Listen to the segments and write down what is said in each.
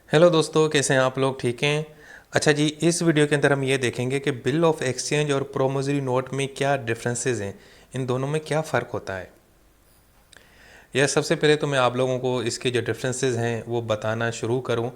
Hello दोस्तों, कैसे हैं आप लोग? ठीक हैं? अच्छा जी, इस वीडियो के अंदर हम ये देखेंगे कि बिल ऑफ एक्सचेंज और प्रोमिसरी नोट में क्या डिफरेंसेस हैं, इन दोनों में क्या फ़र्क होता है। यह सबसे पहले तो मैं आप लोगों को इसके जो डिफरेंसेस हैं वो बताना शुरू करूं,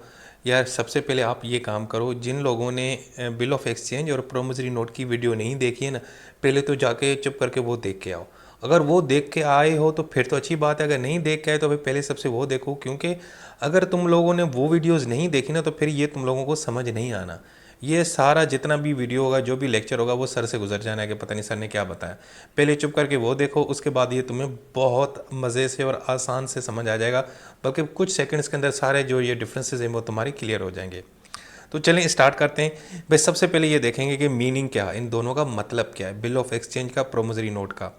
या सबसे पहले आप ये काम करो, जिन लोगों ने बिल ऑफ एक्सचेंज और प्रोमिसरी नोट की वीडियो नहीं देखी है ना, पहले तो जाके चुप करके वो देख के आओ। अगर वो देख के आए हो तो फिर तो अच्छी बात है, अगर नहीं देख के आए तो फिर पहले सबसे वो देखो, क्योंकि अगर तुम लोगों ने वो वीडियोज़ नहीं देखी ना तो फिर ये तुम लोगों को समझ नहीं आना। ये सारा जितना भी वीडियो होगा, जो भी लेक्चर होगा, वो सर से गुजर जाना है कि पता नहीं सर ने क्या बताया। पहले चुप करके वो देखो, उसके बाद ये तुम्हें बहुत मज़े से और आसान से समझ आ जाएगा, बल्कि कुछ सेकंड्स के अंदर सारे जो ये डिफरेंसेस हैं वो तुम्हारी क्लियर हो जाएंगे। तो चलें स्टार्ट करते हैं। भाई सबसे पहले ये देखेंगे कि मीनिंग क्या है, इन दोनों का मतलब क्या है, बिल ऑफ एक्सचेंज का, प्रोमिसरी नोट का।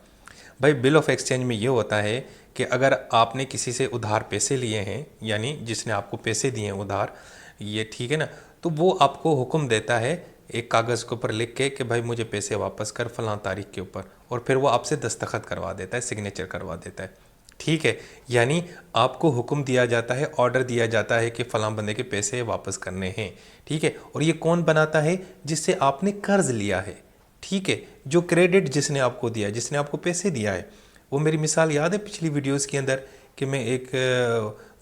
भाई बिल ऑफ एक्सचेंज में ये होता है कि अगर आपने किसी से उधार पैसे लिए हैं, यानी जिसने आपको पैसे दिए हैं उधार, ये ठीक है ना, तो वो आपको हुक्म देता है एक कागज़ के ऊपर लिख के कि भाई मुझे पैसे वापस कर फलां तारीख के ऊपर, और फिर वो आपसे दस्तखत करवा देता है, सिग्नेचर करवा देता है। ठीक है, यानी आपको हुक्म दिया जाता है, ऑर्डर दिया जाता है कि फ़लाँ बंदे के पैसे वापस करने हैं। ठीक है, और ये कौन बनाता है? जिससे आपने कर्ज लिया है। ठीक है, जो क्रेडिट जिसने आपको दिया है, जिसने आपको पैसे दिया है। वो मेरी मिसाल याद है पिछली वीडियोस के अंदर कि मैं एक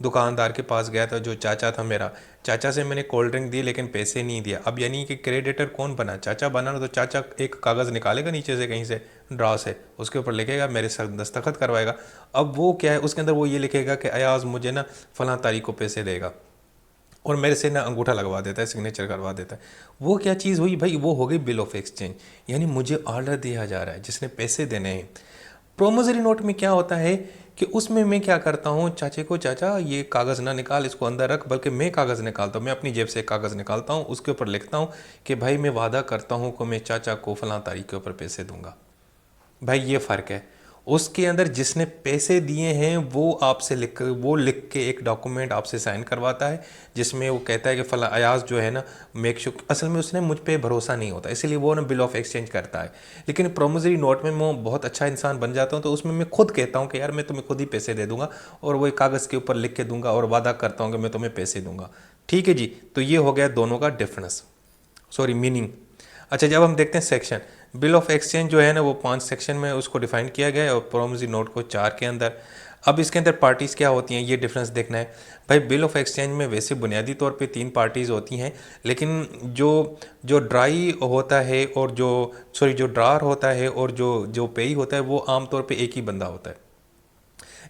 दुकानदार के पास गया था, जो चाचा था मेरा। चाचा से मैंने कोल्ड ड्रिंक दी लेकिन पैसे नहीं दिया। अब यानी कि क्रेडिटर कौन बना? चाचा बना ना। तो चाचा एक कागज़ निकालेगा नीचे से, कहीं से ड्रा से, उसके ऊपर लिखेगा, मेरे सर दस्तखत करवाएगा। अब वो क्या है, उसके अंदर वो ये लिखेगा कि अयाज मुझे ना फलां तारीख को पैसे देगा, और मेरे से ना अंगूठा लगवा देता है, सिग्नेचर करवा देता है। वो क्या चीज़ हुई भाई? वो हो गई बिल ऑफ एक्सचेंज, यानी मुझे ऑर्डर दिया जा रहा है, जिसने पैसे देने हैं। प्रोमिसरी नोट में क्या होता है कि उसमें मैं क्या करता हूँ, चाचे को, चाचा ये कागज़ ना निकाल, इसको अंदर रख, बल्कि मैं कागज़ निकालता हूँ, मैं अपनी जेब से कागज़ निकालता हूँ, उसके ऊपर लिखता हूँ कि भाई मैं वादा करता हूँ कि मैं चाचा को फलां तारीख के ऊपर पैसे दूंगा। भाई ये फ़र्क है। उसके अंदर जिसने पैसे दिए हैं वो आपसे लिख के एक डॉक्यूमेंट आपसे साइन करवाता है, जिसमें वो कहता है कि फला अयाज जो है ना, मेक श्योर, असल में उसने मुझ पे भरोसा नहीं होता, इसीलिए वो ना बिल ऑफ एक्सचेंज करता है। लेकिन प्रोमिसरी नोट में मैं बहुत अच्छा इंसान बन जाता हूँ, तो उसमें मैं खुद कहता हूँ कि यार मैं तुम्हें खुद ही पैसे दे दूंगा, और वो एक कागज़ के ऊपर लिख के दूंगा, और वादा करता हूँ कि मैं तुम्हें पैसे दूंगा। ठीक है जी, तो ये हो गया दोनों का डिफरेंस, सॉरी मीनिंग। अच्छा, जब हम देखते हैं सेक्शन, बिल ऑफ एक्सचेंज जो है ना वो 5 सेक्शन में उसको डिफाइन किया गया है, और प्रोमिसरी नोट को 4 के अंदर। अब इसके अंदर पार्टीज़ क्या होती हैं, ये डिफरेंस देखना है। भाई बिल ऑफ एक्सचेंज में वैसे बुनियादी तौर पे 3 पार्टीज़ होती हैं, लेकिन जो जो ड्राई होता है और जो ड्रार होता है और जो जो पेई होता है, वो आमतौर पे एक ही बंदा होता है।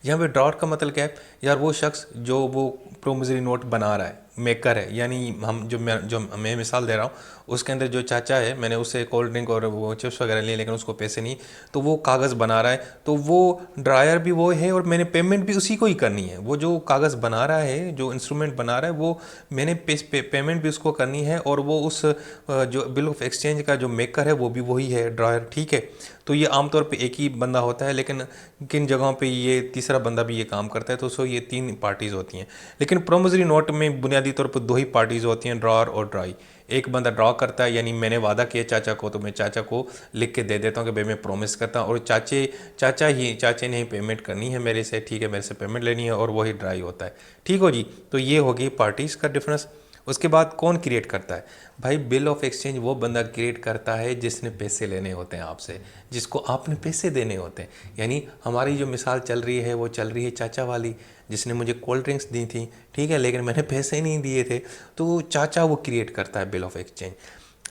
यहाँ पे ड्रॉट का मतलब क्या है यार? वो शख्स जो वो प्रोमिसरी नोट बना रहा है, मेकर है। यानी हम जो मैं मिसाल दे रहा हूँ, उसके अंदर जो चाचा है, मैंने उससे कोल्ड ड्रिंक और वो चिप्स वगैरह लिए लेकिन उसको पैसे नहीं, तो वो कागज़ बना रहा है, तो वो ड्रायर भी वो है और मैंने पेमेंट भी उसी को ही करनी है। वो जो कागज़ बना रहा है, जो इंस्ट्रूमेंट बना रहा है, वो मैंने पेमेंट भी उसको करनी है, और वो उस जो बिल ऑफ एक्सचेंज का जो मेकर है वो भी वही है, ड्रायर। ठीक है, तो ये आमतौर पे एक ही बंदा होता है, लेकिन किन जगहों पे ये तीसरा बंदा भी ये काम करता है, तो सो ये 3 पार्टीज़ होती हैं। लेकिन प्रोमिसरी नोट में बुनियादी तौर पर 2 ही पार्टीज़ होती हैं, ड्रॉर और ड्राई। एक बंदा ड्रॉ करता है, यानी मैंने वादा किया चाचा को, तो मैं चाचा को लिख के दे देता हूँ कि भाई मैं प्रॉमिस करता हूँ, और चाचे ने ही पेमेंट करनी है मेरे से। ठीक है, मेरे से पेमेंट लेनी है, और वही ड्राई होता है। ठीक हो जी, तो ये होगी पार्टीज़ का डिफरेंस। उसके बाद कौन क्रिएट करता है? भाई बिल ऑफ एक्सचेंज वो बंदा क्रिएट करता है जिसने पैसे लेने होते हैं आपसे, जिसको आपने पैसे देने होते हैं। यानी हमारी जो मिसाल चल रही है वो चल रही है चाचा वाली, जिसने मुझे कोल्ड ड्रिंक्स दी थी, ठीक है, लेकिन मैंने पैसे नहीं दिए थे, तो चाचा वो क्रिएट करता है बिल ऑफ एक्सचेंज।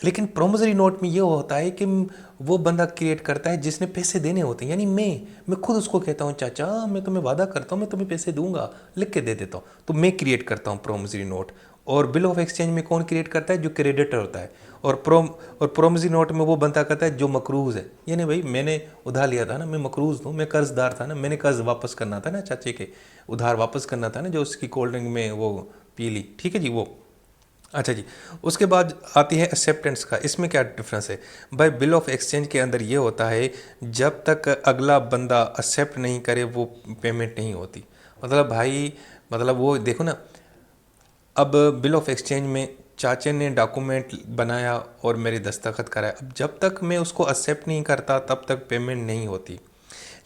लेकिन प्रोमिसरी नोट में ये होता है कि वो बंदा क्रिएट करता है जिसने पैसे देने होते हैं, यानी मैं खुद उसको कहता हूँ चाचा मैं तुम्हें वादा करता हूँ मैं तुम्हें पैसे दूंगा, लिख के दे देता हूँ, तो मैं क्रिएट करता हूँ प्रोमिसरी नोट। और बिल ऑफ एक्सचेंज में कौन क्रिएट करता है? जो क्रेडिटर होता है। और प्रोमिसरी नोट में वो बंदा करता है जो मकरूज़ है, यानी भाई मैंने उधार लिया था ना, मैं मकरूज़ हूँ, मैं कर्जदार था ना, मैंने कर्ज वापस करना था ना, चाचे के उधार वापस करना था ना, जो उसकी कोल्ड ड्रिंक में वो पी ली। ठीक है जी, वो। अच्छा जी, उसके बाद आती है एक्सेप्टेंस का। इसमें क्या डिफरेंस है? भाई बिल ऑफ एक्सचेंज के अंदर ये होता है, जब तक अगला बंदा एक्सेप्ट नहीं करे वो पेमेंट नहीं होती। मतलब भाई, मतलब वो देखो ना, अब बिल ऑफ एक्सचेंज में चाचे ने डॉक्यूमेंट बनाया और मेरे दस्तखत कराया, अब जब तक मैं उसको एक्सेप्ट नहीं करता तब तक पेमेंट नहीं होती।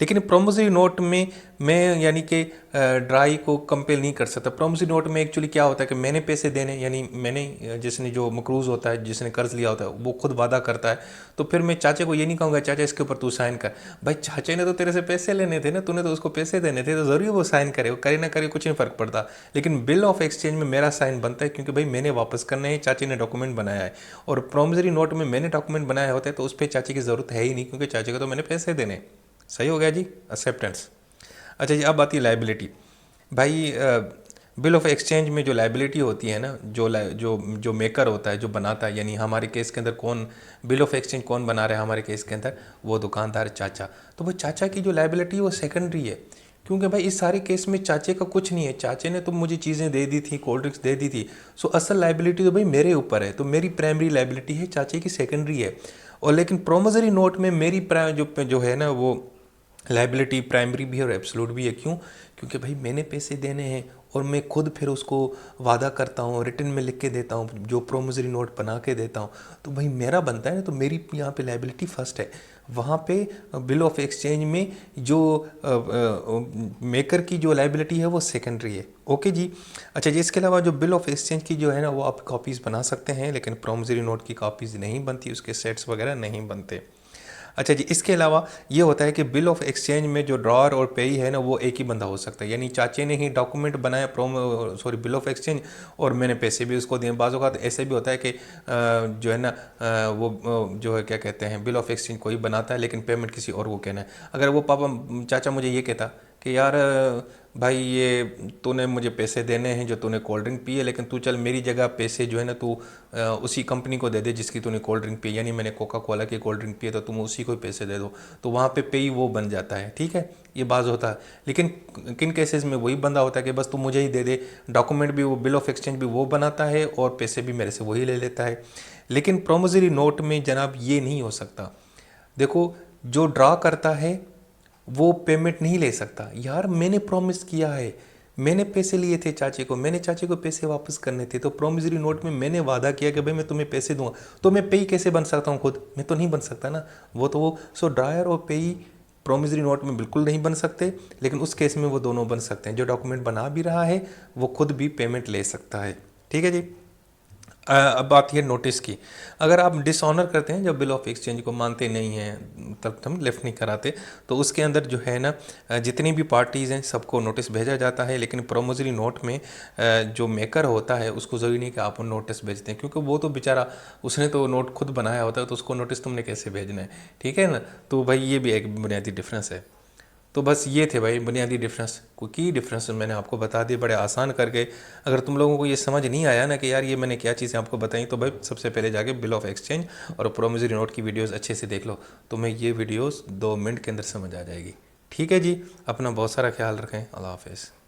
लेकिन प्रोमिसरी नोट में मैं यानी कि ड्राई को कंपेल नहीं कर सकता। प्रोमिसरी नोट में एक्चुअली क्या होता है कि मैंने पैसे देने, यानी मैंने जिसने जो मकरूज़ होता है, जिसने कर्ज लिया होता है, वो खुद वादा करता है, तो फिर मैं चाचा को ये नहीं कहूँगा चाचा इसके ऊपर तू साइन कर। भाई चाचा ने तो तेरे से पैसे लेने थे ना, तूने तो उसको पैसे देने थे, तो ज़रूरी वो साइन करे, वो करे ना करे कुछ नहीं फ़र्क पड़ता। लेकिन बिल ऑफ एक्सचेंज में मेरा साइन बनता है, क्योंकि भाई मैंने वापस करने हैं, चाची ने डॉक्यूमेंट बनाया है। और प्रोमिसरी नोट में मैंने डॉक्यूमेंट बनाया होता है तो उस पर चाची की ज़रूरत है ही नहीं, क्योंकि चाची को तो मैंने पैसे देने। सही हो गया जी, एक्सेप्टेंस। अच्छा जी, अब आती है लाइबिलिटी। भाई बिल ऑफ एक्सचेंज में जो लाइबिलिटी होती है ना, जो मेकर होता है, जो बनाता है, यानी हमारे केस के अंदर कौन बिल ऑफ एक्सचेंज कौन बना रहा है हमारे केस के अंदर, वो दुकानदार चाचा। तो वो चाचा की जो लाइबिलिटी है वो सेकेंडरी है, क्योंकि भाई इस सारे केस में चाचे का कुछ नहीं है। चाचे ने तो मुझे चीज़ें दे दी थी, कोल्ड ड्रिंक्स दे दी थी, सो असल लाइबिलिटी तो भाई मेरे ऊपर है। तो मेरी प्राइमरी लाइबिलिटी है, चाचे की सेकेंडरी है। और लेकिन प्रोमिसरी नोट में मेरी जो है ना, वो लाइबिलिटी प्राइमरी भी है और एब्सोल्यूट भी है। क्यों? क्योंकि भाई मैंने पैसे देने हैं और मैं खुद फिर उसको वादा करता हूँ, रिटर्न में लिख के देता हूँ, जो प्रोमिसरी नोट बना के देता हूँ, तो भाई मेरा बनता है ना, तो मेरी यहाँ पे लाइबिलिटी फर्स्ट है। वहाँ पे बिल ऑफ एक्सचेंज में जो मेकर की जो लाइबिलिटी है वो सेकेंडरी है। ओके जी। अच्छा जी, इसके अलावा जो बिल ऑफ एक्सचेंज की जो है ना, वो आप कॉपीज़ बना सकते हैं, लेकिन प्रोमिसरी नोट की कॉपीज़ नहीं बनती, उसके सेट्स वगैरह नहीं बनते। अच्छा जी, इसके अलावा ये होता है कि बिल ऑफ एक्सचेंज में जो ड्रॉअर और पेई है ना, वो एक ही बंदा हो सकता है। यानी चाचे ने ही डॉक्यूमेंट बनाया बिल ऑफ एक्सचेंज, और मैंने पैसे भी उसको दिए। बाज़ औक़ात ऐसे भी होता है कि जो है ना, जो है क्या कहते हैं, बिल ऑफ एक्सचेंज कोई बनाता है लेकिन पेमेंट किसी और को कहना है। अगर वो चाचा मुझे ये कहता कि यार भाई ये तूने मुझे पैसे देने हैं जो तूने कोल्ड ड्रिंक पी है, लेकिन तू चल मेरी जगह पैसे जो है ना तू उसी कंपनी को दे दे जिसकी तूने कोल्ड ड्रिंक पी, यानी मैंने कोका कोला की कोल्ड ड्रिंक पी है तो तुम उसी को ही पैसे दे दो, तो वहाँ पे पेई वो बन जाता है। ठीक है, ये बात होता है। लेकिन किन केसेस में वही बंदा होता है कि बस तू मुझे ही दे दे, डॉक्यूमेंट भी वो, बिल ऑफ एक्सचेंज भी वो बनाता है और पैसे भी मेरे से वही ले लेता है। लेकिन प्रोमिसरी नोट में जनाब ये नहीं हो सकता। देखो, जो ड्रा करता है वो पेमेंट नहीं ले सकता। यार मैंने प्रॉमिस किया है, मैंने पैसे लिए थे चाचे को, मैंने चाचे को पैसे वापस करने थे, तो प्रोमिसरी नोट में मैंने वादा किया कि भाई मैं तुम्हें पैसे दूंगा, तो मैं पेई कैसे बन सकता हूँ खुद? मैं तो नहीं बन सकता ना। वो तो वो सो ड्रायर और पेई प्रोमिसरी नोट में बिल्कुल नहीं बन सकते, लेकिन उस केस में वो दोनों बन सकते हैं। जो डॉक्यूमेंट बना भी रहा है वो खुद भी पेमेंट ले सकता है। ठीक है जी। अब बात है नोटिस की। अगर आप डिसऑनर करते हैं, जब बिल ऑफ एक्सचेंज को मानते नहीं हैं, तब हम लिफ्ट नहीं कराते, तो उसके अंदर जो है ना, जितनी भी पार्टीज़ हैं सबको नोटिस भेजा जाता है। लेकिन प्रोमिसरी नोट में जो मेकर होता है उसको ज़रूरी नहीं कि आप नोटिस भेजते हैं, क्योंकि वो तो बेचारा, उसने तो नोट खुद बनाया होता है, तो उसको नोटिस तुमने कैसे भेजना है? ठीक है ना। तो भाई ये भी एक बुनियादी डिफरेंस है। तो बस ये थे भाई बुनियादी डिफरेंस, कोई की डिफरेंस मैंने आपको बता दिए बड़े आसान करके। अगर तुम लोगों को ये समझ नहीं आया ना कि यार ये मैंने क्या चीज़ें आपको बताई, तो भाई सबसे पहले जाके बिल ऑफ एक्सचेंज और प्रोमिसरी नोट की वीडियोस अच्छे से देख लो, तुम्हें ये वीडियोस 2 मिनट के अंदर समझ आ जाएगी। ठीक है जी, अपना बहुत सारा ख्याल रखें। अल्लाह हाफ़िज़।